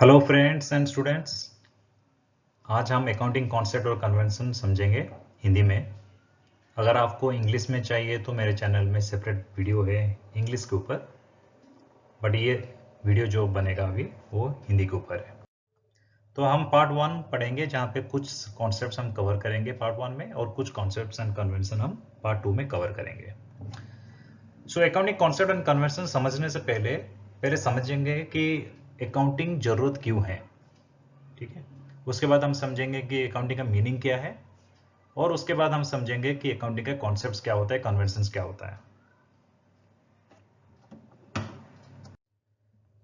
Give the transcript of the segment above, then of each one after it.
Hello friends and students, आज हम accounting concept और कन्वेंशन समझेंगे हिंदी में। अगर आपको इंग्लिश में चाहिए तो मेरे चैनल में सेपरेट वीडियो है इंग्लिश के ऊपर, बट ये वीडियो जो बनेगा अभी वो हिंदी के ऊपर है। तो हम पार्ट 1 पढ़ेंगे जहाँ पे कुछ कॉन्सेप्ट्स हम कवर करेंगे पार्ट 1 में, और कुछ कॉन्सेप्ट्स एंड कन्वेंशन हम पार्ट 2 में कवर करेंगे। So accounting concept and convention समझने से पहले समझेंगे कि अकाउंटिंग जरूरत क्यों है। ठीक है, उसके बाद हम समझेंगे कि अकाउंटिंग का मीनिंग क्या है, और उसके बाद हम समझेंगे कि अकाउंटिंग का कॉन्सेप्ट्स क्या होता है, कन्वेंशंस क्या होता है।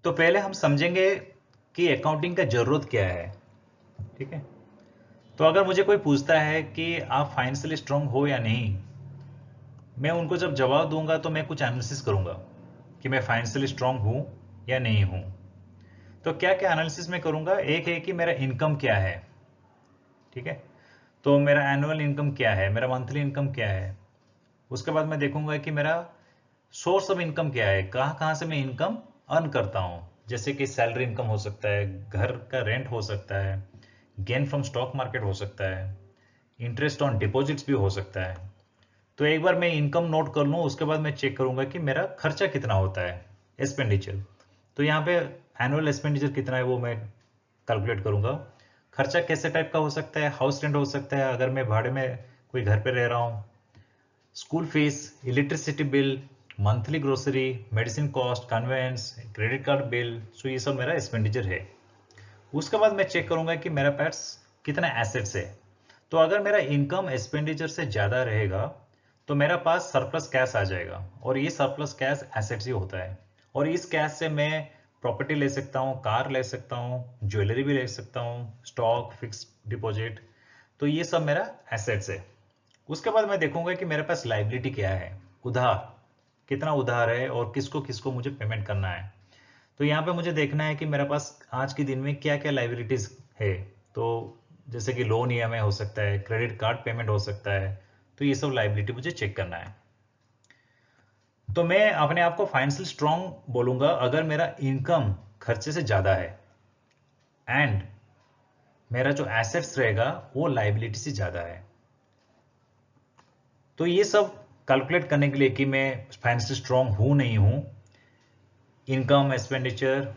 तो पहले हम समझेंगे कि अकाउंटिंग का जरूरत क्या है। ठीक है, तो अगर मुझे कोई पूछता है कि आप फाइनेंशियली स्ट्रांग हो या नहीं, मैं उनको जब जवाब दूंगा तो मैं कुछ एनालिसिस करूंगा कि मैं फाइनेंशियली स्ट्रांग हूं या नहीं हूं। तो क्या क्या एनालिसिस में करूंगा, एक है कि मेरा इनकम क्या है। ठीक है, तो मेरा एनुअल इनकम क्या है, मेरा मंथली इनकम क्या है। उसके बाद मैं देखूंगा कि मेरा सोर्स ऑफ इनकम क्या है, कहाँ कहाँ से मैं इनकम अर्न करता हूँ। जैसे कि सैलरी इनकम हो सकता है, घर का रेंट हो सकता है, गेन फ्रॉम स्टॉक मार्केट हो सकता है, इंटरेस्ट ऑन डिपॉजिट्स भी हो सकता है। तो एक बार मैं इनकम नोट कर लूँ, उसके बाद मैं चेक करूंगा कि मेरा खर्चा कितना होता है, एक्सपेंडिचर। तो यहाँ पे एनुअल एक्सपेंडिचर कितना है वो मैं कैलकुलेट करूंगा। खर्चा कैसे टाइप का हो सकता है, हाउस रेंट हो सकता है अगर मैं भाड़े में कोई घर पे रह रहा हूँ, school fees, electricity bill, monthly grocery, medicine cost, conveyance, credit card bill. So ये सब मेरा एक्सपेंडिचर है। उसके बाद मैं चेक करूंगा कि मेरा पास कितना एसेट्स है। तो अगर मेरा इनकम एक्सपेंडिचर से ज़्यादा रहेगा तो मेरा पास सरप्लस कैश आ जाएगा, और ये सरप्लस कैश एसेट्स ही होता है। और इस कैश से मैं प्रॉपर्टी ले सकता हूँ, कार ले सकता हूँ, ज्वेलरी भी ले सकता हूँ, स्टॉक, फिक्स डिपॉजिट। तो ये सब मेरा एसेट्स है। उसके बाद मैं देखूंगा कि मेरे पास लाइबिलिटी क्या है, उधार कितना उधार है और किसको किसको मुझे पेमेंट करना है। तो यहाँ पे मुझे देखना है कि मेरे पास आज के दिन में क्या क्या लाइबिलिटीज है। तो जैसे कि लोन ईएमआई हो सकता है, क्रेडिट कार्ड पेमेंट हो सकता है। तो ये सब लाइबिलिटी मुझे चेक करना है। तो मैं अपने आप को फाइनेंशियल स्ट्रांग बोलूंगा अगर मेरा इनकम खर्चे से ज्यादा है, एंड मेरा जो एसेट्स रहेगा वो लाइबिलिटी से ज्यादा है। तो ये सब कैलकुलेट करने के लिए कि मैं फाइनेंशियल स्ट्रांग हूं नहीं हूं, इनकम, एक्सपेंडिचर,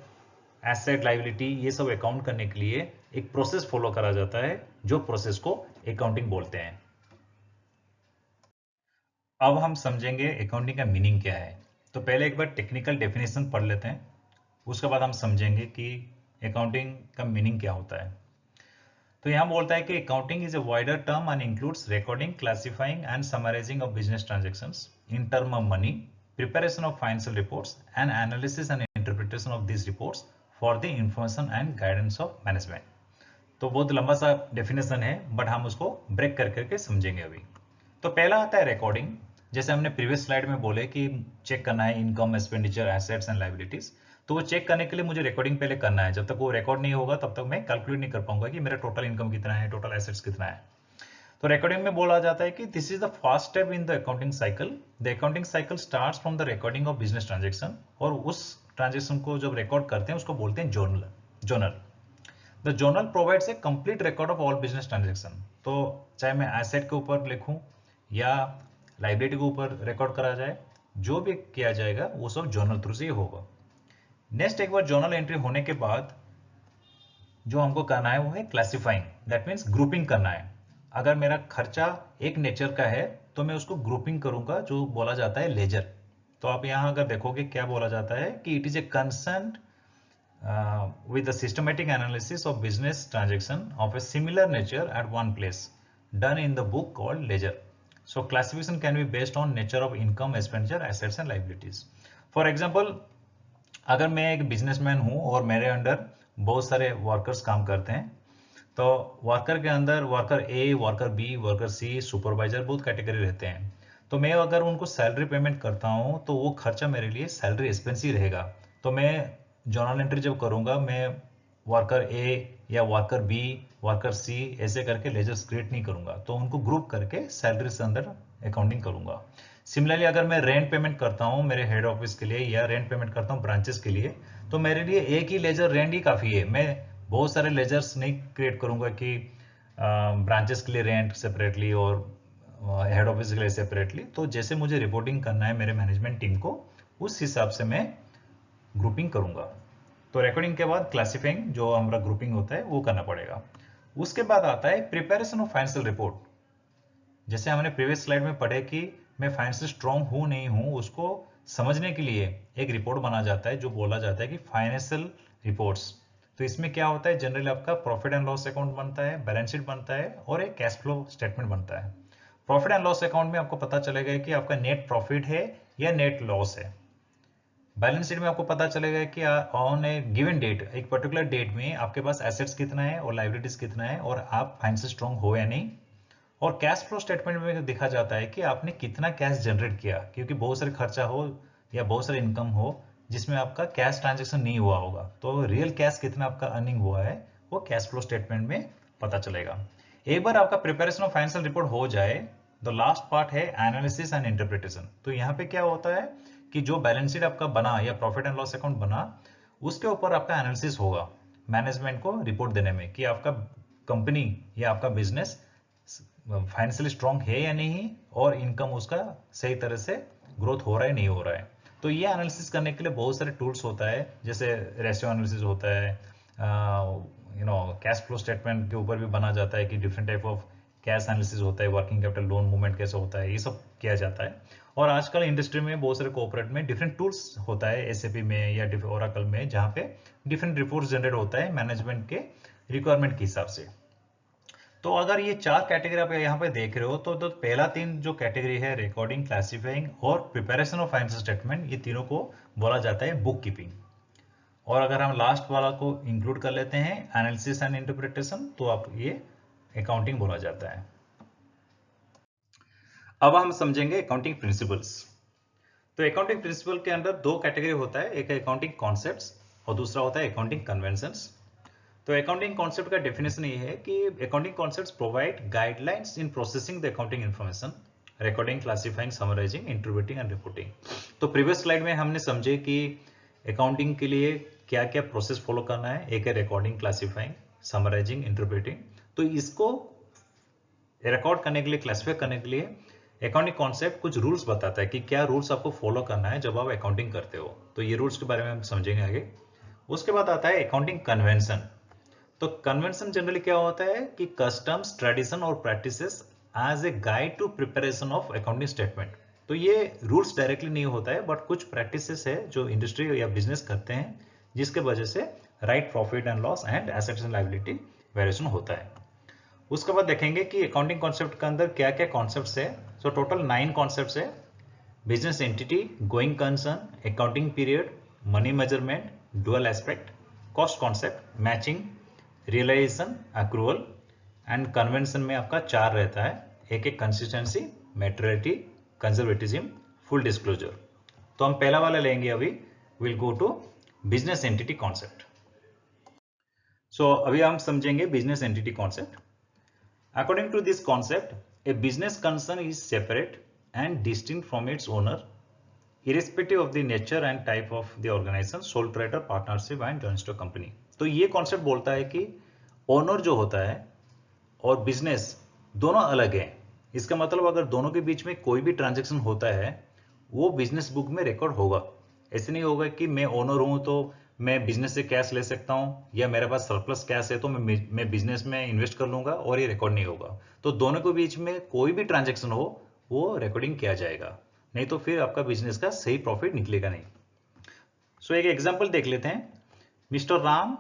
एसेट, लाइबिलिटी, ये सब अकाउंट करने के लिए एक प्रोसेस फॉलो करा जाता है, जो प्रोसेस को अकाउंटिंग बोलते हैं। अब हम समझेंगे अकाउंटिंग का मीनिंग क्या है। तो पहले एक बार टेक्निकल डेफिनेशन पढ़ लेते हैं, उसके बाद हम समझेंगे कि अकाउंटिंग का मीनिंग क्या होता है। तो यहाँ बोलता है कि accounting is a wider term and includes recording, classifying and summarising of business transactions in term of money, preparation of financial reports, and analysis and interpretation of these reports for the information and guidance of management। तो बहुत लंबा सा definition है, but हम उसको break कर करके समझेंगे अभी। तो पहला आता है रिकॉर्डिंग। जैसे हमने प्रीवियस स्लाइड में बोले कि चेक करना है income, expenditure, assets and liabilities. तो वो चेक करने के लिए मुझे रिकॉर्डिंग पहले करना है। जब तक वो रिकॉर्ड नहीं होगा तब तक मैं कैलकुलेट नहीं कर पाऊंगा कि मेरा टोटल इनकम कितना है, टोटल एसेट्स कितना है। तो रिकॉर्डिंग में बोला जाता है कि this is the first step in the accounting cycle. The accounting cycle starts from the recording of business transaction, और उस ट्रांजेक्शन को जब रिकॉर्ड करते हैं उसको बोलते हैं journal. Journal the journal provides a complete record of all business transaction. तो चाहे मैं एसेट के ऊपर लिखूं या लाइबिलिटी के ऊपर रिकॉर्ड करा जाए, जो भी किया जाएगा वो सब जर्नल थ्रू से ही होगा। नेक्स्ट, एक बार जर्नल एंट्री होने के बाद जो हमको करना है वो है क्लासिफाइंग, दैट मीन्स ग्रुपिंग करना है। अगर मेरा खर्चा एक नेचर का है तो मैं उसको ग्रुपिंग करूंगा, जो बोला जाता है लेजर। तो आप यहां अगर देखोगे क्या बोला जाता है कि it is a concern with the systematic analysis of business transaction of a similar nature at one place, done in the book called ledger. So classification can be based on nature of income, expenditure, assets and liabilities. For example, अगर मैं एक businessman हूं और मेरे under बहुत सारे workers काम करते हैं, तो वर्कर के अंदर वर्कर ए, वर्कर बी, वर्कर सी, सुपरवाइजर, बहुत कैटेगरी रहते हैं। तो मैं अगर उनको सैलरी पेमेंट करता हूं तो वो खर्चा मेरे लिए सैलरी एक्सपेंस ही रहेगा। तो मैं जर्नल एंट्री जब करूंगा, मैं वर्कर ए या वर्कर बी, वर्कर सी ऐसे करके लेजर्स क्रिएट नहीं करूंगा, तो उनको ग्रुप करके सैलरी से अंदर अकाउंटिंग करूंगा। सिमिलरली अगर मैं रेंट पेमेंट करता हूं मेरे हेड ऑफिस के लिए, या रेंट पेमेंट करता हूं ब्रांचेस के लिए, तो मेरे लिए एक ही लेजर रेंट ही काफ़ी है। मैं बहुत सारे लेजर्स नहीं क्रिएट करूंगा कि ब्रांचेस के लिए रेंट सेपरेटली और हेड ऑफिस के लिए सेपरेटली। तो जैसे मुझे रिपोर्टिंग करना है मेरे मैनेजमेंट टीम को, उस हिसाब से मैं ग्रुपिंग करूंगा। तो रिकॉर्डिंग के बाद क्लासिफाइंग जो हमारा ग्रुपिंग होता है वो करना पड़ेगा। उसके बाद आता है प्रिपरेशन ऑफ फाइनेंशियल रिपोर्ट। जैसे हमने प्रीवियस स्लाइड में पढ़े कि मैं फाइनेंशियल स्ट्रांग हूं नहीं हूं, उसको समझने के लिए एक रिपोर्ट बना जाता है जो बोला जाता है कि फाइनेंशियल रिपोर्ट्स। तो इसमें क्या होता है, जनरली आपका प्रॉफिट एंड लॉस अकाउंट बनता है, बैलेंस शीट बनता है और एक कैश फ्लो स्टेटमेंट बनता है। प्रॉफिट एंड लॉस अकाउंट में आपको पता चलेगा कि आपका नेट प्रॉफिट है या नेट लॉस है। बैलेंस शीट में आपको पता चलेगा कि ऑन ए गिवन डेट, एक पर्टिकुलर डेट में आपके पास एसेट्स कितना है और लाइबिलिटीज कितना है और आप फाइनेंशियल स्ट्रांग हो या नहीं। और कैश फ्लो स्टेटमेंट में दिखा जाता है कि आपने कितना कैश जनरेट किया, क्योंकि बहुत सारे खर्चा हो या बहुत सारे इनकम हो जिसमें आपका कैश ट्रांजेक्शन नहीं हुआ होगा, तो रियल कैश कितना आपका अर्निंग हुआ है वो कैश फ्लो स्टेटमेंट में पता चलेगा। एक बार आपका प्रिपरेशन ऑफ फाइनेंशियल रिपोर्ट हो जाए, द लास्ट पार्ट है एनालिसिस एंड इंटरप्रिटेशन। तो यहाँ पे क्या होता है कि जो बैलेंस शीट आपका बना या प्रॉफिट एंड लॉस अकाउंट बना, उसके ऊपर आपका एनालिसिस होगा मैनेजमेंट को रिपोर्ट देने में कि आपका कंपनी या आपका बिजनेस फाइनेंशियली स्ट्रांग है या नहीं और इनकम उसका सही तरह से ग्रोथ हो रहा है नहीं हो रहा है। तो ये एनालिसिस करने के लिए बहुत सारे टूल्स होता है, जैसे रेशियो एनालिसिस होता है, कैश फ्लो स्टेटमेंट के ऊपर भी बना जाता है कि different type of cash analysis होता है, वर्किंग कैपिटल लोन मूवमेंट कैसे होता है, ये सब किया जाता है। और आजकल इंडस्ट्री में बहुत सारे कोऑपरेट में डिफरेंट टूल्स होता है, एसएपी में या ओरेकल में, जहाँ पे डिफरेंट रिपोर्ट्स जनरेट होता है मैनेजमेंट के रिक्वायरमेंट के हिसाब से। तो अगर ये चार कैटेगरी आप यहाँ पे देख रहे हो तो पहला तीन जो कैटेगरी है, रिकॉर्डिंग, क्लासिफाइंग और प्रिपरेशन ऑफ फाइनेंशियल स्टेटमेंट, ये तीनों को बोला जाता है बुक कीपिंग। और अगर हम लास्ट वाला को इंक्लूड कर लेते हैं एनालिसिस एंड इंटरप्रिटेशन, तो आप ये अकाउंटिंग बोला जाता है। अब हम समझेंगे अकाउंटिंग प्रिंसिपल्स। तो अकाउंटिंग प्रिंसिपल के अंदर दो कैटेगरी होता है, एक अकाउंटिंग कॉन्सेप्ट्स और दूसरा होता है अकाउंटिंग कन्वेंशंस। तो अकाउंटिंग कॉन्सेप्ट का डेफिनेशन ये है कि accounting concepts provide guidelines in processing the accounting information, recording, classifying, summarising, interpreting and reporting. तो प्रीवियस स्लाइड में हमने समझे कि अकाउंटिंग के लिए क्या क्या प्रोसेस फॉलो करना है, एक है रिकॉर्डिंग, क्लासिफाइंग, समराइजिंग, इंटरप्रेटिंग। तो इसको रिकॉर्ड करने के लिए, क्लासिफाई करने के लिए अकाउंटिंग कॉन्सेप्ट कुछ रूल्स बताता है कि क्या रूल्स आपको फॉलो करना है जब आप अकाउंटिंग करते हो। तो ये रूल्स के बारे में हम समझेंगे आगे। उसके बाद आता है अकाउंटिंग कन्वेंशन। तो कन्वेंशन जनरली क्या होता है कि कस्टम्स, ट्रेडिशन और practices as a guide to preparation of accounting statement. तो ये रूल्स डायरेक्टली नहीं होता है, बट कुछ प्रैक्टिसेस है जो इंडस्ट्री या बिजनेस करते हैं, जिसके वजह से right profit and loss and assets and liability variation होता है। उसके बाद देखेंगे कि अकाउंटिंग कॉन्सेप्ट के अंदर क्या क्या कॉन्सेप्ट्स है। तो टोटल 9 कॉन्सेप्ट्स है। Business entity, going concern, accounting period, money measurement, dual aspect, cost concept, matching, realisation, accrual and convention में आपका 4 रहता है, एक एक consistency, materiality, conservatism, full disclosure. तो हम पहला वाला लेंगे अभी, will go to business entity concept. So अभी हम समझेंगे business entity concept. According to this concept, a business concern is separate and distinct from its owner, irrespective of the nature and type of the organization, sole trader, partnership and joint stock company। तो ये concept बोलता है कि owner जो होता है और business दोनों अलग हैं। इसका मतलब अगर दोनों के बीच में कोई भी ट्रांजैक्शन होता है वो बिजनेस बुक में रिकॉर्ड होगा। ऐसे नहीं होगा कि मैं ओनर हूं तो मैं बिजनेस से कैश ले सकता हूं, या मेरे पास सरप्लस कैश है तो मैं बिजनेस में इन्वेस्ट कर लूंगा और ये रिकॉर्ड नहीं होगा। तो दोनों के बीच में कोई भी ट्रांजैक्शन हो वो रिकॉर्डिंग किया जाएगा, नहीं तो फिर आपका बिजनेस का सही प्रॉफिट निकलेगा नहीं। सो एक एग्जांपल देख लेते हैं। मिस्टर राम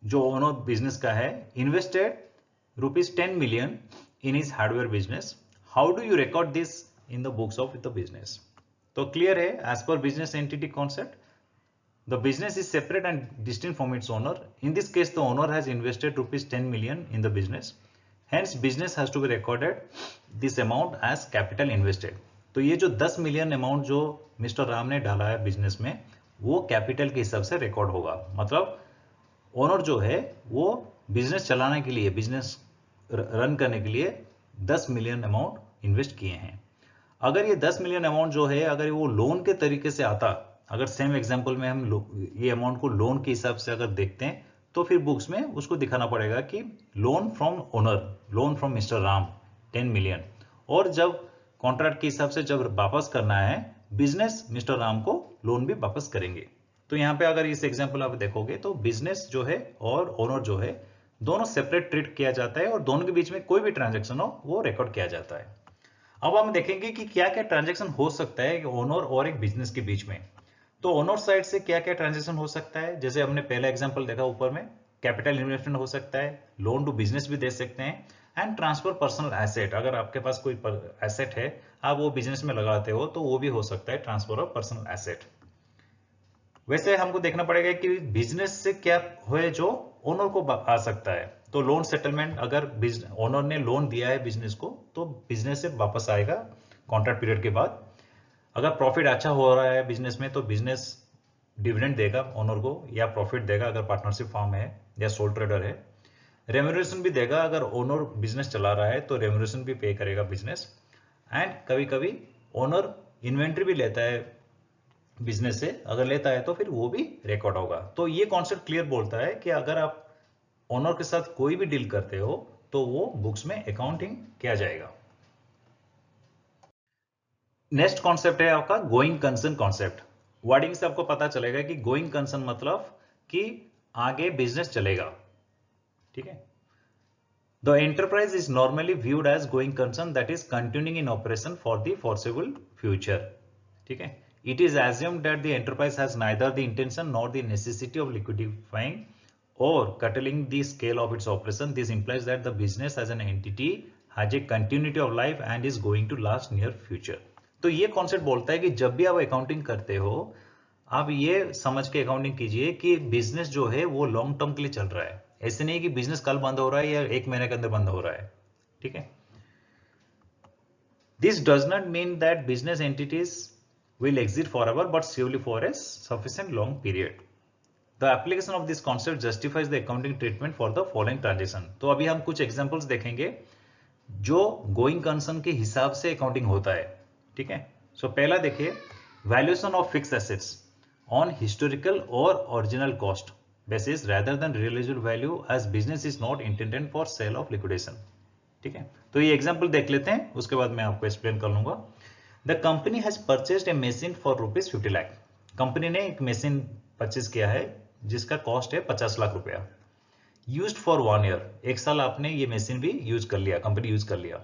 जो ओनर बिजनेस का है, invested ₹10 million in his hardware business. How do you record this in the books of the business? तो क्लियर है, as per business entity concept, the business is separate and distinct from its owner. In this case, the owner has invested ₹10 million in the business. Hence, business has to be recorded this amount as capital invested. तो ये जो 10 million amount जो mister Ram ने डाला है business में, वो capital के हिसाब से रिकॉर्ड होगा। मतलब ओनर जो है वो बिजनेस चलाने के लिए, बिजनेस रन करने के लिए 10 मिलियन अमाउंट इन्वेस्ट किए हैं। अगर ये 10 मिलियन अमाउंट जो है, अगर वो लोन के तरीके से आता अगर सेम एग्जांपल में हम ये अमाउंट को लोन के हिसाब से अगर देखते हैं तो फिर बुक्स में उसको दिखाना पड़ेगा कि loan from owner, loan from mister Ram 10 million, और जब कॉन्ट्रैक्ट के हिसाब से जब वापस करना है बिजनेस मिस्टर राम को लोन भी वापस करेंगे। तो यहाँ पे अगर इस एग्जांपल आप देखोगे तो बिजनेस जो है और ओनर जो है दोनों सेपरेट ट्रीट किया जाता है और दोनों के बीच में कोई भी ट्रांजैक्शन हो वो रिकॉर्ड किया जाता है। अब हम देखेंगे कि क्या क्या ट्रांजैक्शन हो सकता है ओनर और एक बिजनेस के बीच में। तो ओनर साइड से क्या क्या ट्रांजैक्शन हो सकता है, जैसे हमने पहला एग्जांपल देखा ऊपर में, कैपिटल इन्वेस्टमेंट हो सकता है, लोन टू बिजनेस भी दे सकते हैं, एंड ट्रांसफर पर्सनल एसेट, अगर आपके पास कोई एसेट है आप वो बिजनेस में लगाते हो तो वो भी हो सकता है ट्रांसफर ऑफ पर्सनल एसेट। वैसे हमको देखना पड़ेगा कि बिजनेस से क्या हुए जो ओनर को आ सकता है। तो लोन सेटलमेंट, अगर ओनर ने लोन दिया है बिजनेस को तो बिजनेस से वापस आएगा कॉन्ट्रैक्ट पीरियड के बाद। अगर प्रॉफिट अच्छा हो रहा है बिजनेस में तो बिजनेस डिविडेंड देगा ओनर को या प्रॉफिट देगा अगर पार्टनरशिप फॉर्म है या सोल ट्रेडर है। रेम्यूनरेशन भी देगा, अगर ओनर बिजनेस चला रहा है तो रेम्यूनरेशन भी पे करेगा बिजनेस। एंड कभी कभी ओनर इन्वेंट्री भी लेता है बिजनेस से, अगर लेता है तो फिर वो भी रिकॉर्ड होगा। तो ये कॉन्सेप्ट क्लियर बोलता है कि अगर आप ओनर के साथ कोई भी डील करते हो तो वो बुक्स में अकाउंटिंग किया जाएगा। नेक्स्ट कॉन्सेप्ट है आपका गोइंग कंसर्न कॉन्सेप्ट। वर्डिंग से आपको पता चलेगा कि गोइंग कंसर्न मतलब कि आगे बिजनेस चलेगा, ठीक है। The enterprise is normally viewed as going concern that is continuing in operation for the foreseeable future, ठीक है। It is assumed that the enterprise has neither the intention nor the necessity of liquidifying or curtailing the scale of its operation. This implies that the business as an entity has a continuity of life and is going to last near future. तो ये concept बोलता है कि जब भी आप accounting करते हो आप ये समझ के अकाउंटिंग कीजिए कि बिजनेस जो है वो लॉन्ग टर्म के लिए चल रहा है। ऐसे नहीं कि बिजनेस कल बंद हो रहा है या एक महीने के अंदर बंद हो रहा है, ठीक है। This does not mean that business entities will exist forever, but surely for a sufficient long period. The application of this concept justifies the accounting treatment for the following transaction. तो अभी हम कुछ एग्जांपल्स देखेंगे जो going concern के हिसाब से accounting होता है, ठीक है। सो पहला देखिए, valuation of fixed assets on historical और original cost basis rather than realizable value as business is not intended for sale of liquidation, ठीक है। तो ये एग्जांपल देख लेते हैं, उसके बाद मैं आपको एक्सप्लेन कर लूंगा। The company has purchased A machine for ₹50 lakh. Company ने एक मशीन परचेज किया है जिसका कॉस्ट है 50 लाख रुपया। यूज्ड फॉर 1 ईयर, एक साल आपने ये मशीन भी यूज कर लिया, कंपनी यूज कर लिया।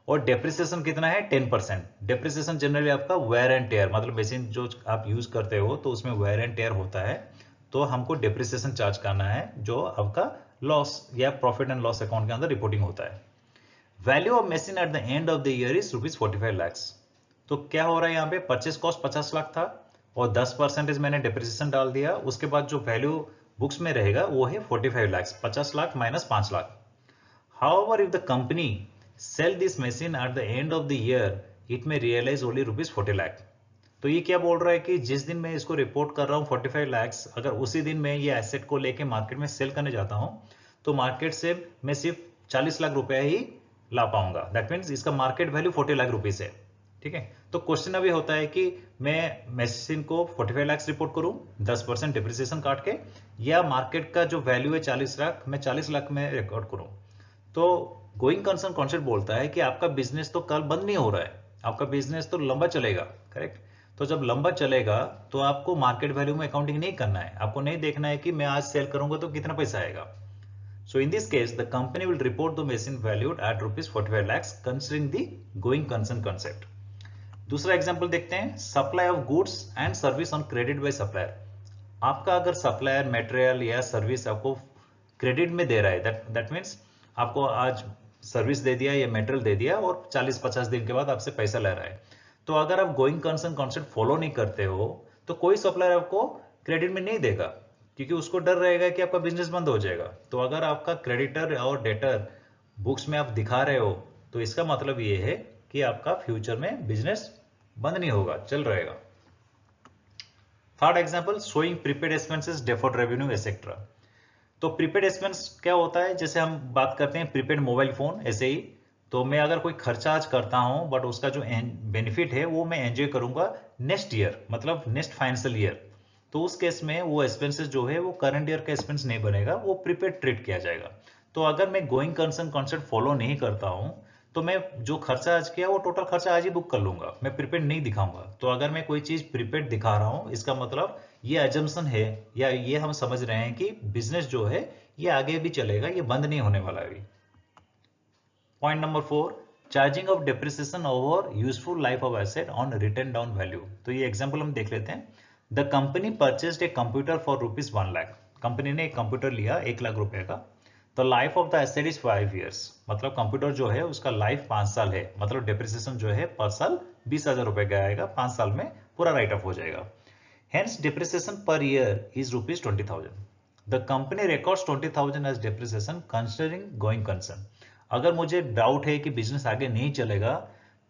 और डेप्रिसिएशन कितना है 10%। डेप्रिसिएशन जनरली आपका वेयर एंड टेयर, मतलब मशीन जो आप यूज करते हो तो उसमें वेयर एंड टेयर होता है, तो हमको डेप्रिसिएशन चार्ज करना है जो आपका लॉस या प्रॉफिट एंड लॉस अकाउंट के अंदर रिपोर्टिंग होता है। Value of machine at the end of the year is ₹45 lakh. तो क्या हो रहा है यहाँ पे, परचेस कॉस्ट 50 लाख था और 10% मैंने डेप्रिसिएशन डाल दिया, उसके बाद जो वैल्यू बुक्स में रहेगा वो है 45 lakh, 50 lakh minus 5 lakh. However if the company sell this machine at the end of the year it may realise only ₹40 lakh. तो ये क्या बोल रहा है कि जिस दिन मैं इसको रिपोर्ट कर रहा हूँ 45 लाख, अगर उसी दिन मैं ये एसेट को लेके मार्केट में सेल करने जाता हूँ तो मार्केट से मैं सिर्फ 40 लाख रुपया ही ला पाऊंगा। दैट मीन्स इसका मार्केट वैल्यू 40 लाख रुपीज है, ठीक है। तो क्वेश्चन अभी होता है कि मैं मशीन को 45 लाख रिपोर्ट करूं 10% डिप्रिसिएशन काट के, या मार्केट का जो वैल्यू है 40 लाख मैं 40 लाख में रिकॉर्ड करूं। तो गोइंग कंसर्न कॉन्सेप्ट बोलता है कि आपका बिजनेस तो कल बंद नहीं हो रहा है, आपका बिजनेस तो लंबा चलेगा, करेक्ट। तो जब लंबा चलेगा तो आपको मार्केट वैल्यू में अकाउंटिंग नहीं करना है, आपको नहीं देखना है कि मैं आज सेल करूंगा तो कितना पैसा आएगा। So in this case, the company will report the machine valued at ₹45 lakhs considering the going concern concept. दूसरा एग्जांपल देखते हैं, supply of goods and service on credit by supplier. आपका अगर सप्लायर मटेरियल या सर्विस आपको credit में दे रहा है, दैट मीन्स आपको आज सर्विस दे दिया या मटेरियल दे दिया और 40-50 दिन के बाद आपसे पैसा ले रहा है। तो अगर आप गोइंग कंसर्न कॉन्सेप्ट फॉलो नहीं करते हो तो कोई सप्लायर आपको क्रेडिट में नहीं देगा, क्योंकि उसको डर रहेगा कि आपका बिजनेस बंद हो जाएगा। तो अगर आपका क्रेडिटर और डेटर बुक्स में आप दिखा रहे हो तो इसका मतलब ये है कि आपका फ्यूचर में बिजनेस बंद नहीं होगा, चल रहेगा। Third example, showing prepaid expenses, deferred revenue etcetera. तो प्रीपेड एक्सपेंस क्या होता है, जैसे हम बात करते हैं प्रीपेड मोबाइल फोन, ऐसे ही तो मैं अगर कोई खर्चा आज करता हूं बट उसका जो बेनिफिट है वो मैं एंजॉय करूंगा नेक्स्ट ईयर, मतलब नेक्स्ट फाइनेंशियल ईयर। तो उस केस में वो एक्सपेंसेस जो है वो करंट ईयर का एक्सपेंस नहीं बनेगा, वो प्रीपेड ट्रीट किया जाएगा। तो अगर मैं गोइंग कंसर्न कॉन्सेप्ट फॉलो नहीं करता हूं तो मैं जो खर्चा आज किया वो टोटल खर्चा आज ही बुक कर लूंगा, मैं प्रीपेड नहीं दिखाऊंगा। तो अगर मैं कोई चीज प्रीपेड दिखा रहा हूं इसका मतलब ये एजम्पशन है या ये हम समझ रहे हैं कि बिजनेस जो है ये आगे भी चलेगा, ये बंद नहीं होने वाला है। Point number 4, charging of depreciation over useful life of asset on return down value. तो ये एग्जांपल हम देख लेते हैं। The company purchased a computer for ₹1,00,000। Company ने एक कंप्यूटर लिया 1 लाख रुपए का। तो life of the asset is 5 years, मतलब कंप्यूटर जो है उसका लाइफ 5 साल है, मतलब डेप्रिसिएशन जो है पर साल 20,000 रुपए का आएगा, 5 साल में पूरा राइट ऑफ हो जाएगा। Hence depreciation per year is ₹20,000। The company records 20,000 as depreciation considering going concern. अगर मुझे डाउट है कि बिजनेस आगे नहीं चलेगा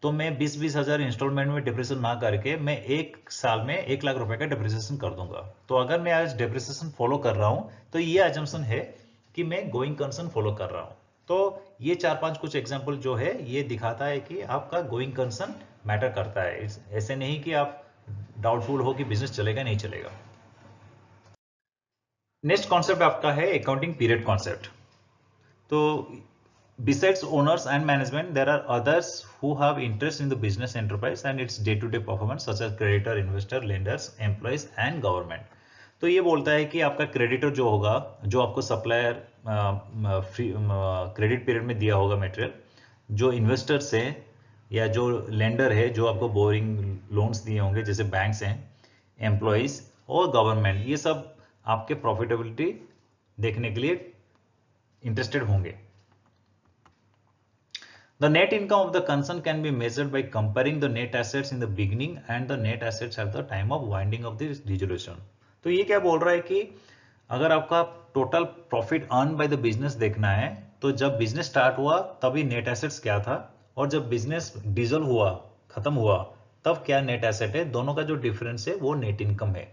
तो मैं 20-20 हजार इंस्टॉलमेंट में डिप्रिसिएशन ना करके मैं एक साल में 1 लाख रुपए का डिप्रिसिएशन कर दूंगा। तो अगर मैं आज डिप्रिसिएशन फॉलो कर रहा हूं तो ये अजम्पशन है कि मैं गोइंग कंसर्न फॉलो कर रहा हूं। तो ये 4-5 कुछ एग्जाम्पल जो है ये दिखाता है कि आपका गोइंग कंसर्न मैटर करता है। ऐसे नहीं कि आप डाउटफुल हो कि बिजनेस चलेगा नहीं चलेगा। नेक्स्ट कॉन्सेप्ट आपका है अकाउंटिंग पीरियड कॉन्सेप्ट। तो besides owners and management, there are others who have interest in the business enterprise and its day-to-day performance, such as creditor, investor, lenders, employees and government. तो ये बोलता है कि आपका creditor जो होगा, जो आपको सप्लायर फ्री क्रेडिट पीरियड में दिया होगा मटेरियल, जो इन्वेस्टर्स है या जो लेंडर है जो आपको बोरिंग लोन्स दिए होंगे जैसे बैंक्स हैं, एम्प्लॉयज और गवर्नमेंट, ये सब आपके प्रॉफिटेबिलिटी देखने के लिए इंटरेस्टेड होंगे। The net income of the concern can be measured by comparing the net assets in the beginning and the net assets at the time of winding of the resolution. तो ये क्या बोल रहा है कि अगर आपका total profit earn by the business देखना है तो जब बिजनेस स्टार्ट हुआ तभी नेट एसेट्स क्या था और जब बिजनेस डीजल हुआ, खत्म हुआ, तब क्या नेट एसेट है, दोनों का जो डिफरेंस है वो नेट इनकम है।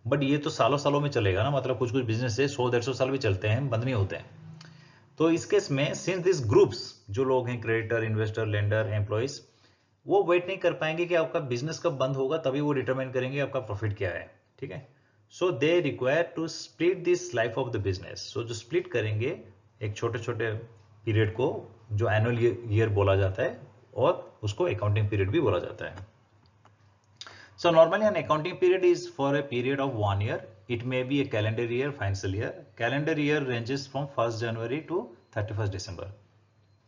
बट ये तो सालों सालों में चलेगा ना, मतलब कुछ कुछ बिजनेस है 100-150 साल भी चलते हैं, बंद नहीं होते हैं। तो इस केस में सिंस दिस ग्रुप्स जो लोग हैं क्रेडिटर, इन्वेस्टर, लेंडर, एम्प्लॉइज, वो वेट नहीं कर पाएंगे कि आपका बिजनेस कब बंद होगा तभी वो डिटरमाइन करेंगे आपका प्रॉफिट क्या है। ठीक है, so they require to split this life of the business. So जो स्प्लिट करेंगे एक छोटे छोटे पीरियड को जो एनुअल ईयर बोला जाता है और उसको अकाउंटिंग पीरियड भी बोला जाता है। So normally an accounting period is for a period of 1 year. It may be a calendar year, financial year. Calendar year ranges from 1st January to 31st December.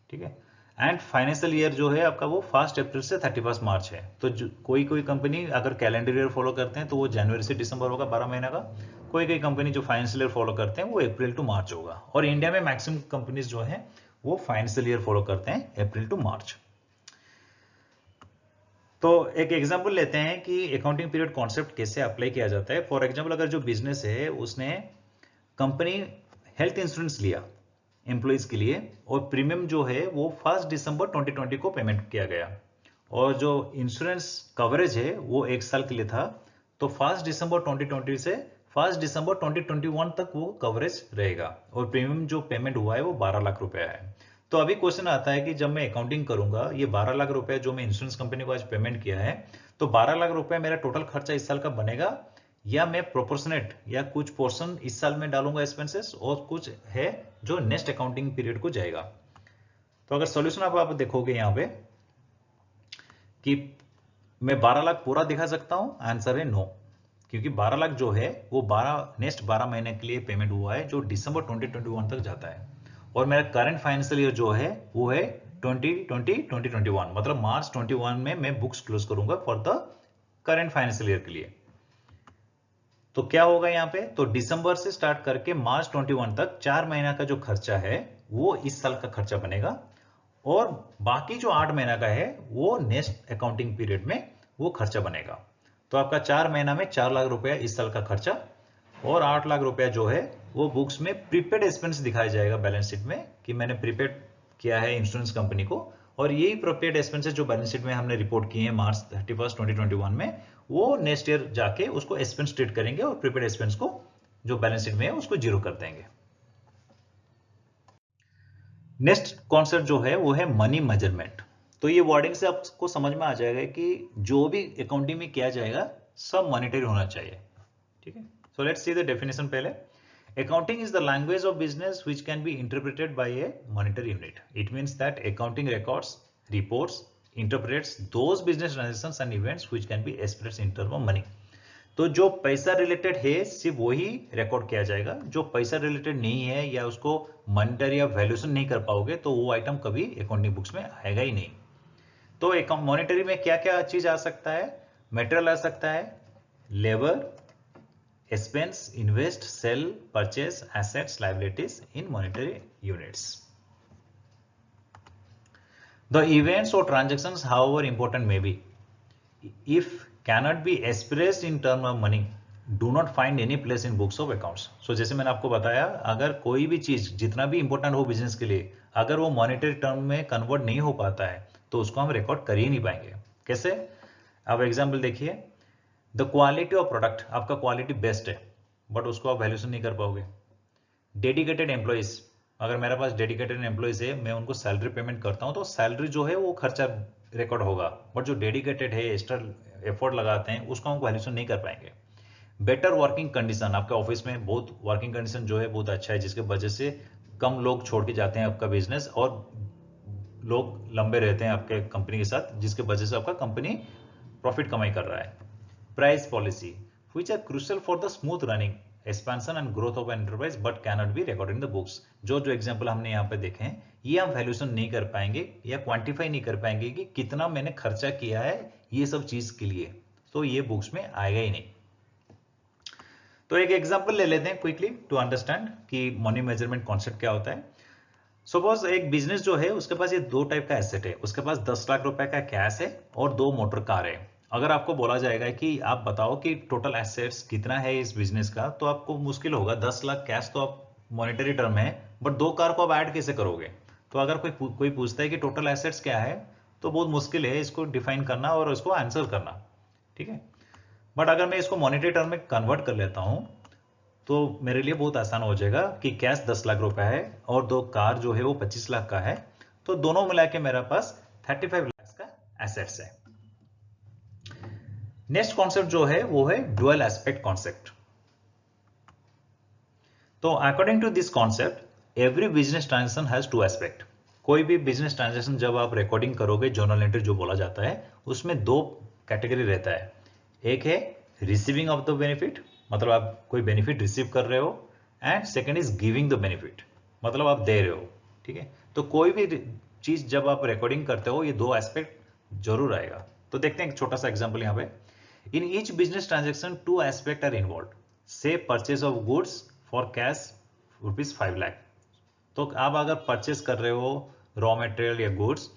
ठीक है, एंड फाइनेंशियल ईयर जो है आपका वो 1st अप्रैल से 31st मार्च है। तो कोई कोई कंपनी अगर कैलेंडर ईयर फॉलो करते हैं तो वो जनवरी से दिसंबर होगा, 12 महीना का। कोई कंपनी जो फाइनेंशियल ईयर फॉलो करते हैं वो अप्रैल टू मार्च होगा। और इंडिया में मैक्सिमम कंपनीज जो है वो फाइनेंशियल ईयर फॉलो करते हैं अप्रैल टू मार्च। तो एक एग्जांपल लेते हैं कि अकाउंटिंग पीरियड कॉन्सेप्ट कैसे अप्लाई किया जाता है। फॉर एग्जांपल अगर जो बिजनेस है उसने कंपनी हेल्थ इंश्योरेंस लिया एम्प्लॉइज के लिए और प्रीमियम जो है वो 1 दिसंबर 2020 को पेमेंट किया गया और जो इंश्योरेंस कवरेज है वो 1 साल के लिए था। तो 1 दिसंबर 2020 से 1 दिसंबर 2021 तक वो कवरेज रहेगा और प्रीमियम जो पेमेंट हुआ है वो 12 लाख रुपया है। तो अभी क्वेश्चन आता है कि जब मैं अकाउंटिंग करूंगा ये 12 लाख रुपए जो मैं इंश्योरेंस कंपनी को आज पेमेंट किया है, तो 12 लाख रुपए मेरा टोटल खर्चा इस साल का बनेगा या मैं प्रोपोर्शनेट या कुछ पोर्शन इस साल में डालूंगा एक्सपेंसेस और कुछ है जो नेक्स्ट अकाउंटिंग पीरियड को जाएगा। तो अगर सॉल्यूशन आप देखोगे यहाँ पे कि मैं 12 लाख पूरा दिखा सकता हूं, आंसर है नो, क्योंकि 12 लाख जो है वो नेक्स्ट 12 महीने के लिए पेमेंट हुआ है जो दिसंबर 2021 तक जाता है और मेरा करंट फाइनेंशियल ईयर जो है वो है 2020-2021, मतलब मार्च 21 में मैं बुक्स क्लोज करूंगा for the current financial year के लिए। तो क्या होगा यहाँ पे, तो दिसंबर से स्टार्ट करके मार्च 21 तक 4 महीना का जो खर्चा है वो इस साल का खर्चा बनेगा और बाकी जो 8 महीना का है वो नेक्स्ट अकाउंटिंग पीरियड में वो खर्चा बनेगा। तो आपका 4 महीना में 4 लाख रुपया इस साल का खर्चा और 8 लाख रुपया जो है वो बुक्स में प्रीपेड एक्सपेंस दिखाया जाएगा बैलेंस शीट में कि मैंने प्रीपेड किया है इंश्योरेंस कंपनी को, और यही प्रीपेड एक्सपेंसेस जो बैलेंस शीट में हमने रिपोर्ट किए हैं मार्च 31, 2021 में, वो नेक्स्ट ईयर जाके उसको एक्सपेंस ट्रीट करेंगे और प्रीपेड एक्सपेंस को जो बैलेंस शीट में है उसको जीरो कर देंगे। नेक्स्ट कॉन्सेप्ट जो है वो है मनी मेजरमेंट। तो ये वर्डिंग से आपको समझ में आ जाएगा कि जो भी अकाउंटिंग में किया जाएगा सब मॉनिटरी होना चाहिए। ठीक है, so let's see the definition पहले। Accounting is the language of business which can be interpreted by a monetary unit. It means that accounting records, reports, interprets those business transactions and events which can be expressed in terms of money. तो जो पैसा related है सिर्फ वही record किया जाएगा, जो पैसा रिलेटेड नहीं है या उसको मॉनिटरी या वैल्यूएशन नहीं कर पाओगे तो वो आइटम कभी अकाउंटिंग बुक्स में आएगा ही नहीं। तो मॉनिटरी में क्या क्या चीज आ सकता है? मेटेरियल आ सकता है, labour, expense, invest, sell, purchase, assets, liabilities in monetary units. The events or transactions, however important may be, if cannot be expressed in terms of money, do not find any place in books of accounts. So जैसे मैंने आपको बताया, अगर कोई भी चीज जितना भी इंपॉर्टेंट हो बिजनेस के लिए, अगर वो मॉनेटरी टर्म में कन्वर्ट नहीं हो पाता है तो उसको हम रिकॉर्ड कर ही नहीं पाएंगे। कैसे? अब एग्जाम्पल देखिए, द क्वालिटी ऑफ प्रोडक्ट, आपका क्वालिटी बेस्ट है बट उसको आप वैल्यूएशन नहीं कर पाओगे। डेडिकेटेड एम्प्लॉइज, अगर मेरे पास डेडिकेटेड एम्प्लॉइज है, मैं उनको सैलरी पेमेंट करता हूं तो सैलरी जो है वो खर्चा रिकॉर्ड होगा, बट जो डेडिकेटेड है, एक्स्ट्रा एफर्ट लगाते हैं, उसको हम वैल्यूएशन नहीं कर पाएंगे। बेटर वर्किंग कंडीशन, आपके ऑफिस में बहुत वर्किंग कंडीशन जो है बहुत अच्छा है, जिसके वजह से कम लोग छोड़ के जाते हैं आपका बिजनेस और लोग लंबे रहते हैं आपके कंपनी के साथ, जिसके वजह से आपका कंपनी प्रॉफिट कमाई कर रहा है। Price policy which are crucial for the smooth running, expansion and growth of an enterprise but cannot be recorded in the books. जो जो एग्जांपल हमने यहाँ पे देखे हैं, ये हम वैल्यूएशन नहीं कर पाएंगे या क्वांटिफाई नहीं कर पाएंगे कि कितना मैंने खर्चा किया है ये सब चीज के लिए, तो ये बुक्स में आएगा ही नहीं। तो एक एग्जांपल ले लेते हैं क्विकली टू अंडरस्टैंड कि मनी मेजरमेंट कॉन्सेप्ट क्या होता है। सपोज एक बिजनेस जो है उसके पास ये दो टाइप का एसेट है, उसके पास 10 लाख रुपए का कैश है और 2 मोटर कार है। अगर आपको बोला जाएगा कि आप बताओ कि टोटल एसेट्स कितना है इस बिजनेस का, तो आपको मुश्किल होगा। 10 लाख कैश तो आप मॉनेटरी टर्म है, बट 2 कार को आप ऐड कैसे करोगे? तो अगर कोई पूछता है कि टोटल एसेट्स क्या है, तो बहुत मुश्किल है इसको डिफाइन करना और उसको आंसर करना। ठीक है, बट अगर मैं इसको मॉनेटरी टर्म में कन्वर्ट कर लेता हूं तो मेरे लिए बहुत आसान हो जाएगा कि कैश 10 लाख रुपए है और 2 कार जो है वो 25 लाख का है, तो दोनों मिला के मेरे पास 35 लाख का एसेट्स है। नेक्स्ट कॉन्सेप्ट जो है वो है डुअल एस्पेक्ट कॉन्सेप्ट। तो according to this concept every business transaction has 2 aspect. कोई भी बिजनेस ट्रांजेक्शन जब आप रिकॉर्डिंग करोगे, जर्नल एंट्री जो बोला जाता है, उसमें 2 कैटेगरी रहता है। एक है रिसीविंग ऑफ द बेनिफिट, मतलब आप कोई बेनिफिट रिसीव कर रहे हो, and second is giving the benefit, मतलब आप दे रहे हो। ठीक है, तो कोई भी चीज जब आप रिकॉर्डिंग करते हो ये 2 एस्पेक्ट जरूर आएगा। तो देखते हैं एक छोटा सा एग्जांपल यहाँ पे। In each business transaction 2 aspect are involve. Say purchase of goods for cash ₹5 lakh. तो आप अगर परचेस कर रहे हो रॉ मटेरियल या गुड्स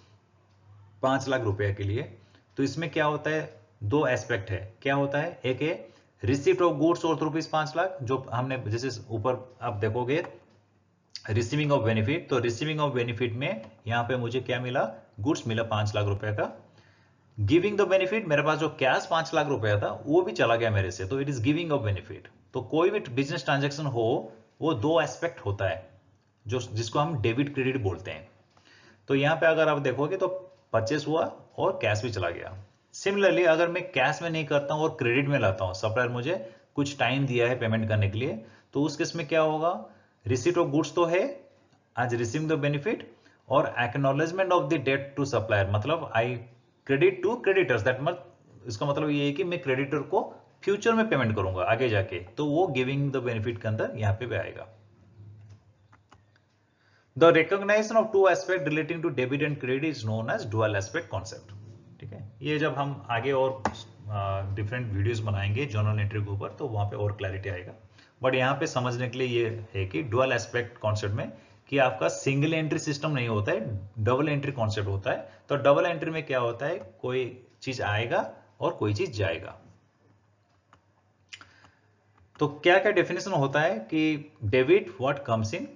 5 लाख रुपए के लिए, तो इसमें क्या होता है? 2 एस्पेक्ट है। क्या होता है? एक है रिसिप्ट ऑफ गुड्स और ₹5 लाख, जो हमने जैसे ऊपर आप देखोगे रिसीविंग ऑफ बेनिफिट, तो रिसीविंग ऑफ बेनिफिट में यहां पे मुझे क्या मिला? गुड्स मिला 5 लाख रुपए का। गिविंग द बेनिफिट, मेरे पास जो कैश 5 लाख रुपया था वो भी चला गया मेरे से, तो it is giving of benefit. तो कोई भी बिजनेस ट्रांजेक्शन हो वो 2 एस्पेक्ट होता है, जो जिसको हम डेबिट क्रेडिट बोलते हैं। तो यहाँ पे अगर आप देखोगे तो परचेस हुआ और कैश भी चला गया। सिमिलरली अगर मैं कैश में नहीं करता हूँ और क्रेडिट में लाता हूँ, सप्लायर मुझे कुछ टाइम दिया है पेमेंट करने के लिए, तो उस केस में क्या होगा? रिसीट ऑफ गुड्स तो है, आज रिसीव द बेनिफिट, और acknowledgement of the debt to supplier, मतलब I credit to creditors, that मतलब इसका मतलब ये है कि मैं क्रेडिटर को फ्यूचर में पेमेंट करूंगा आगे जाके, तो वो गिविंग द बेनिफिट के अंदर यहाँ पे भी आएगा। The recognition of 2 aspects relating to debit and credit is known as dual aspect concept. ठीक है, ये जब हम आगे और डिफरेंट वीडियोस बनाएंगे जर्नल एंट्री के ऊपर तो वहां पे और क्लैरिटी आएगा, बट यहाँ पे समझने के लिए ये है कि डुअल एस्पेक्ट कॉन्सेप्ट में कि आपका सिंगल एंट्री सिस्टम नहीं होता है, डबल एंट्री कॉन्सेप्ट होता है। तो डबल एंट्री में क्या होता है? कोई चीज आएगा और कोई चीज जाएगा। तो क्या क्या डेफिनेशन होता है कि debit what comes in,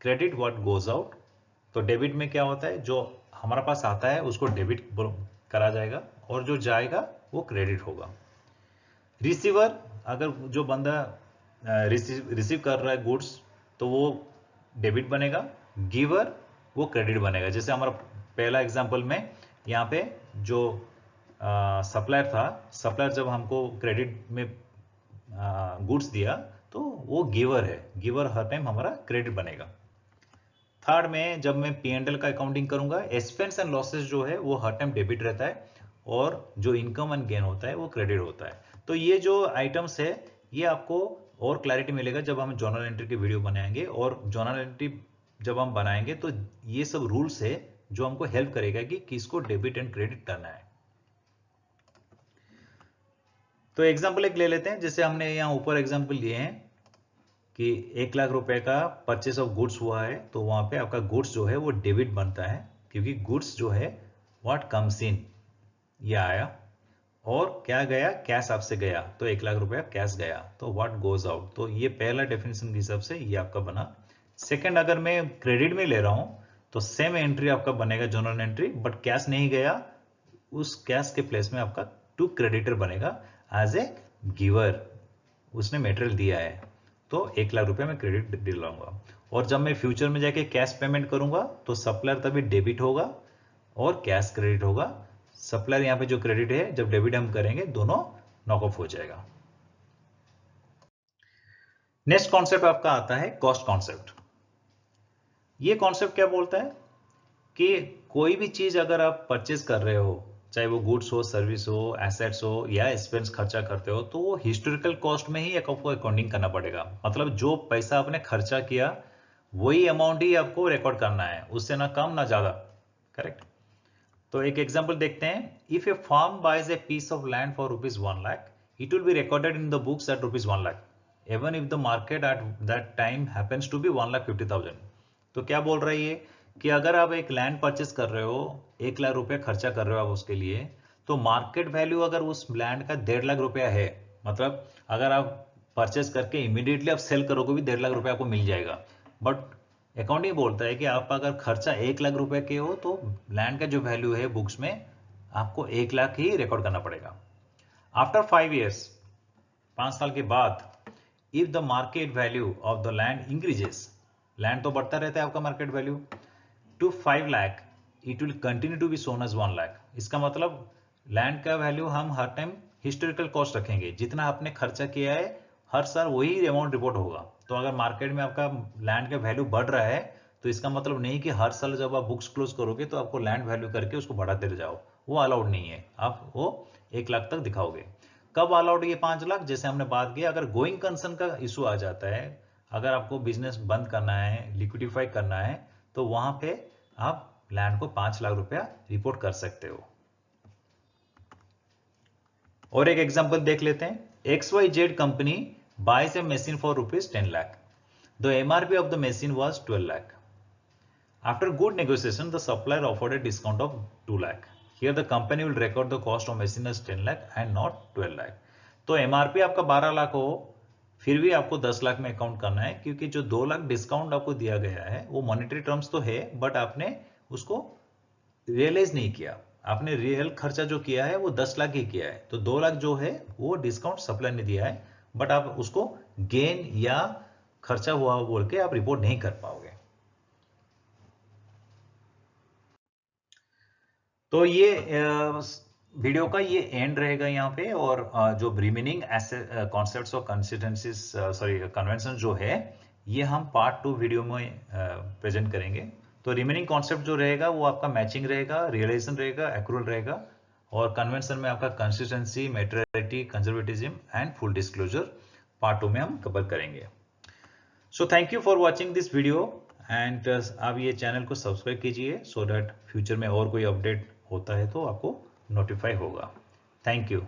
credit what goes out. तो डेबिट में क्या होता है? जो हमारा पास आता है उसको डेबिट करा जाएगा और जो जाएगा वो क्रेडिट होगा। रिसीवर, अगर जो बंदा रिसीव कर रहा है गुड्स तो वो डेबिट बनेगा। गिवर, वो क्रेडिट बनेगा। जैसे हमारा पहला एग्जांपल में यहाँ पे जो सप्लायर था, सप्लायर जब हमको क्रेडिट में गुड्स दिया तो वो गिवर है, गिवर हर टाइम हमारा क्रेडिट बनेगा। थर्ड में जब मैं P&L का अकाउंटिंग करूंगा, एक्सपेंस एंड लॉसेस जो है वो हर टाइम डेबिट रहता है और जो इनकम एंड गेन होता है वो क्रेडिट होता है। तो ये जो आइटम्स है ये आपको और क्लैरिटी मिलेगा जब हम जर्नल एंट्री की वीडियो बनाएंगे, और जर्नल एंट्री जब हम बनाएंगे तो ये सब रूल्स है जो हमको हेल्प करेगा कि किसको डेबिट एंड क्रेडिट करना है। तो एग्जाम्पल एक ले लेते हैं, जैसे हमने यहाँ ऊपर एग्जाम्पल लिए हैं कि 1 लाख रुपए का परचेस ऑफ गुड्स हुआ है, तो वहां पे आपका गुड्स जो है वो डेबिट बनता है, क्योंकि गुड्स जो है व्हाट कम्स इन, ये आया, और क्या गया, कैश आपसे गया, तो 1 लाख रुपया कैश गया, तो व्हाट गोज आउट। तो ये पहला डेफिनेशन के हिसाब से ये आपका बना। सेकंड, अगर मैं क्रेडिट में ले रहा हूं तो सेम एंट्री आपका बनेगा जर्नल एंट्री, बट कैश नहीं गया, उस कैश के प्लेस में आपका टू क्रेडिटर बनेगा एज ए गिवर, उसने मेटेरियल दिया है, तो 1 लाख रुपया मैं क्रेडिट दिलाऊंगा। और जब मैं फ्यूचर में जाके कैश पेमेंट करूंगा तो सप्लायर तभी डेबिट होगा और कैश क्रेडिट होगा। सप्लायर यहाँ पे जो क्रेडिट है, जब डेबिट हम करेंगे दोनों नॉक ऑफ हो जाएगा। नेक्स्ट कॉन्सेप्ट आपका आता है कॉस्ट कॉन्सेप्ट। ये कॉन्सेप्ट क्या बोलता है कि कोई भी चीज अगर आप परचेज कर रहे हो, चाहे वो गुड्स हो, सर्विस हो, एसेट्स हो या एक्सपेंस खर्चा करते हो, तो वो हिस्टोरिकल कॉस्ट में ही आपको अकाउंटिंग करना पड़ेगा। मतलब जो पैसा आपने खर्चा किया वही अमाउंट ही आपको रिकॉर्ड करना है, उससे ना कम ना ज्यादा। करेक्ट। तो एक एग्जांपल देखते हैं। If a firm buys a piece of land for ₹1 lakh, it will be recorded in the books at ₹1 lakh even if the market at that time happens to be 1,50,000। तो क्या बोल रही है कि अगर आप एक लैंड परचेस कर रहे हो, 1 लाख रुपया खर्चा कर रहे हो आप उसके लिए, तो मार्केट वैल्यू अगर उस लैंड का 1.5 लाख रुपया है, मतलब अगर आप परचेस करके इमीडिएटली आप सेल करोगे भी 1.5 लाख रुपया आपको मिल जाएगा। बट अकाउंटिंग बोलता है कि आप अगर खर्चा 1 लाख रुपए के हो तो लैंड का जो वैल्यू है बुक्स में आपको 1 लाख ही रिकॉर्ड करना पड़ेगा। आफ्टर 5 years, 5 साल के बाद, if the market value of the land increases, land तो बढ़ता रहता है आपका market value, to 5 lakh, it will continue to be shown as 1 lakh. इसका मतलब लैंड का वैल्यू हम हर टाइम हिस्टोरिकल कॉस्ट रखेंगे, जितना आपने खर्चा किया है हर साल वही अमाउंट रिपोर्ट होगा। तो अगर मार्केट में आपका लैंड का वैल्यू बढ़ रहा है तो इसका मतलब नहीं कि हर साल जब आप बुक्स क्लोज करोगे तो आपको लैंड वैल्यू करके उसको बढ़ाते जाओ, वो अलाउड नहीं है। आप वो 1 लाख तक दिखाओगे। कब अलाउड ये 5 लाख, जैसे हमने बात की, अगर गोइंग कंसर्न का इशू आ जाता है, अगर आपको बिजनेस बंद करना है, लिक्विडिफाई करना है, तो वहां पे आप लैंड को 5 लाख रुपया रिपोर्ट कर सकते हो। और एक एग्जांपल देख लेते हैं। XYZ company buys a machine for ₹10 lakh. The MRP of the machine was 12 lakh. After good negotiation, the supplier offered a discount of 2 lakh. Here the company will record the cost of machine as 10 lakh and not 12 lakh. तो MRP आपका 12 लाख हो, फिर भी आपको 10 लाख में account करना है, क्योंकि जो 2 लाख डिस्काउंट आपको दिया गया है वो मॉनेटरी टर्म्स तो है, बट आपने उसको रियलाइज नहीं किया। आपने रियल खर्चा जो किया है वो 10 लाख ही किया है, तो 2 लाख जो है वो डिस्काउंट सप्लायर ने दिया है, बट आप उसको गेन या खर्चा हुआ बोल के आप रिपोर्ट नहीं कर पाओगे। तो ये वीडियो का ये एंड रहेगा यहाँ पे, और जो रिमेनिंग कॉन्सेप्ट्स और कंसिस्टेंसीज, सॉरी कन्वेंशन जो है, ये हम पार्ट 2 वीडियो में प्रेजेंट करेंगे। तो रिमेनिंग कॉन्सेप्ट जो रहेगा वो आपका मैचिंग रहेगा, रियलाइजेशन रहेगा, एक्रूअल रहेगा, और कन्वेंशन में आपका consistency, materiality, conservatism and full disclosure part 2 में हम कवर करेंगे। So thank you for watching this video, and आप ये चैनल को सब्सक्राइब कीजिए सो दैट फ्यूचर में और कोई अपडेट होता है तो आपको नोटिफाई होगा। Thank you.